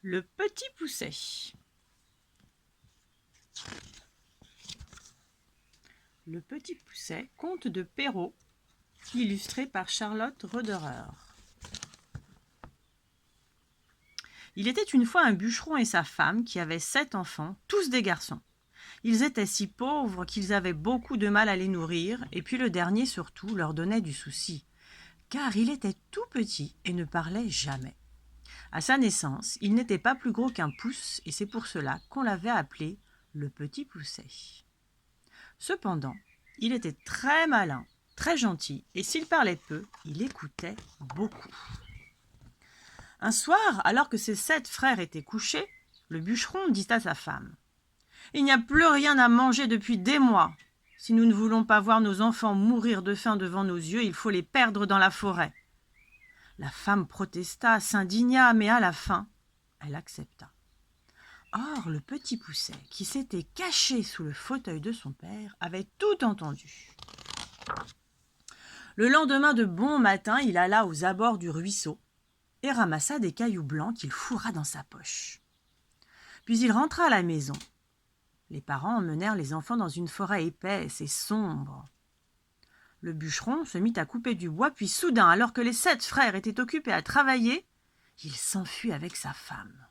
Le petit Pousset. Le petit Pousset, conte de Perrault, illustré par Charlotte Roederer. Il était une fois un bûcheron et sa femme qui avaient 7 enfants, tous des garçons. Ils étaient si pauvres qu'ils avaient beaucoup de mal à les nourrir, et puis le dernier surtout leur donnait du souci, car il était tout petit et ne parlait jamais. À sa naissance, il n'était pas plus gros qu'un pouce, et c'est pour cela qu'on l'avait appelé le petit Pousset. Cependant, il était très malin, très gentil, et s'il parlait peu, il écoutait beaucoup. Un soir, alors que ses 7 frères étaient couchés, le bûcheron dit à sa femme : « Il n'y a plus rien à manger depuis des mois. Si nous ne voulons pas voir nos enfants mourir de faim devant nos yeux, il faut les perdre dans la forêt. » La femme protesta, s'indigna, mais à la fin, elle accepta. Or, le petit Pousset, qui s'était caché sous le fauteuil de son père, avait tout entendu. Le lendemain de bon matin, il alla aux abords du ruisseau et ramassa des cailloux blancs qu'il fourra dans sa poche. Puis il rentra à la maison. Les parents emmenèrent les enfants dans une forêt épaisse et sombre. Le bûcheron se mit à couper du bois, puis soudain, alors que les 7 frères étaient occupés à travailler, il s'enfuit avec sa femme.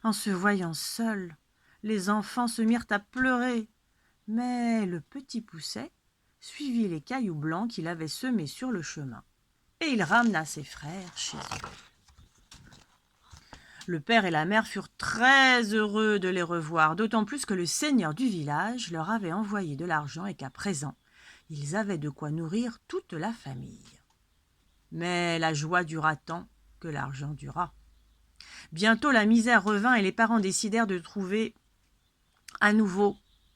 En se voyant seul, les enfants se mirent à pleurer, mais le petit Pousset suivit les cailloux blancs qu'il avait semés sur le chemin, et il ramena ses frères chez eux. Le père et la mère furent très heureux de les revoir, d'autant plus que le seigneur du village leur avait envoyé de l'argent et qu'à présent, ils avaient de quoi nourrir toute la famille. Mais la joie dura tant que l'argent dura. Bientôt la misère revint et les parents décidèrent de trouver à nouveau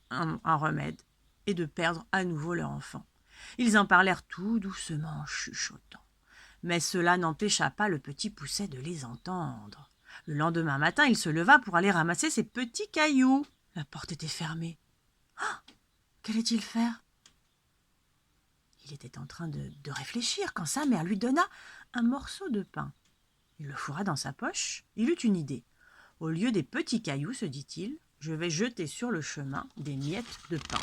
un remède et de perdre à nouveau leur enfant. Ils en parlèrent tout doucement en chuchotant. Mais cela n'empêcha pas le petit Pousset de les entendre. Le lendemain matin, il se leva pour aller ramasser ses petits cailloux. La porte était fermée. Ah, qu'allait-il faire ? Il était en train de réfléchir quand sa mère lui donna un morceau de pain. Il le fourra dans sa poche. Il eut une idée. Au lieu des petits cailloux, se dit-il, je vais jeter sur le chemin des miettes de pain.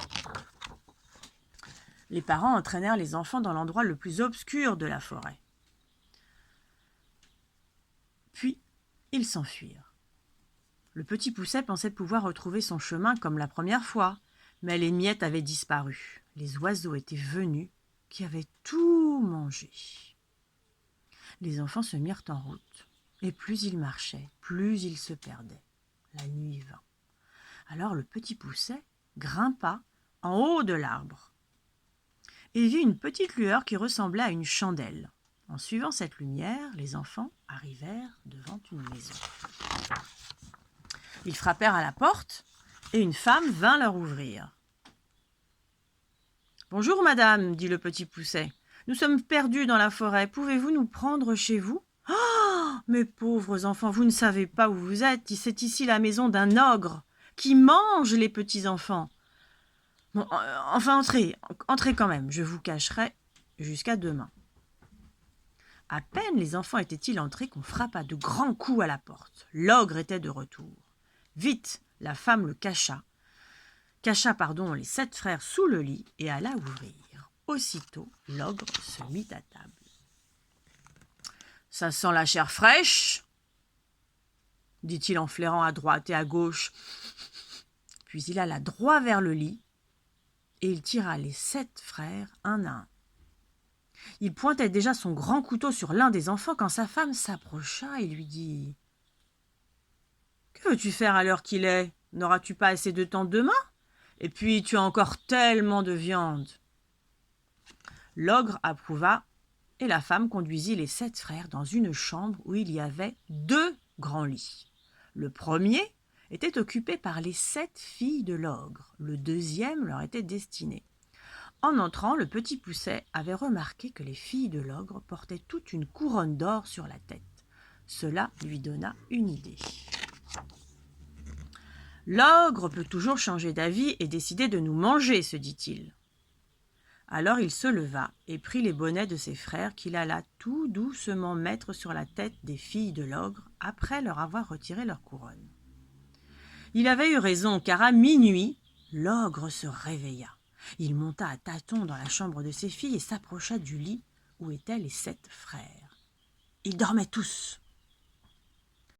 Les parents entraînèrent les enfants dans l'endroit le plus obscur de la forêt. Puis, ils s'enfuirent. Le petit Pousset pensait pouvoir retrouver son chemin comme la première fois, mais les miettes avaient disparu. Les oiseaux étaient venus, qui avaient tout mangé. Les enfants se mirent en route, et plus ils marchaient, plus ils se perdaient. La nuit vint. Alors le petit Pousset grimpa en haut de l'arbre et vit une petite lueur qui ressemblait à une chandelle. En suivant cette lumière, les enfants arrivèrent devant une maison. Ils frappèrent à la porte et une femme vint leur ouvrir. « Bonjour madame, dit le petit Pousset. Nous sommes perdus dans la forêt. Pouvez-vous nous prendre chez vous ? Oh, mes pauvres enfants, vous ne savez pas où vous êtes. C'est ici la maison d'un ogre qui mange les petits-enfants. Bon, enfin, entrez quand même. Je vous cacherai jusqu'à demain. » À peine les enfants étaient-ils entrés qu'on frappa de grands coups à la porte. L'ogre était de retour. Vite, la femme le cacha les 7 frères sous le lit et alla ouvrir. Aussitôt, l'ogre se mit à table. « Ça sent la chair fraîche !» dit-il en flairant à droite et à gauche. Puis il alla droit vers le lit et il tira les 7 frères un à un. Il pointait déjà son grand couteau sur l'un des enfants quand sa femme s'approcha et lui dit : « Que veux-tu faire à l'heure qu'il est ? N'auras-tu pas assez de temps demain ? Et puis tu as encore tellement de viande. » L'ogre approuva et la femme conduisit les 7 frères dans une chambre où il y avait 2 grands lits. Le premier était occupé par les 7 filles de l'ogre. Le deuxième leur était destiné. En entrant, le petit Pousset avait remarqué que les filles de l'ogre portaient toute une couronne d'or sur la tête. Cela lui donna une idée. « L'ogre peut toujours changer d'avis et décider de nous manger, se dit-il. Alors il se leva et prit les bonnets de ses frères qu'il alla tout doucement mettre sur la tête des filles de l'ogre après leur avoir retiré leur couronne. Il avait eu raison, car à minuit, l'ogre se réveilla. Il monta à tâtons dans la chambre de ses filles et s'approcha du lit où étaient les 7 frères. Ils dormaient tous.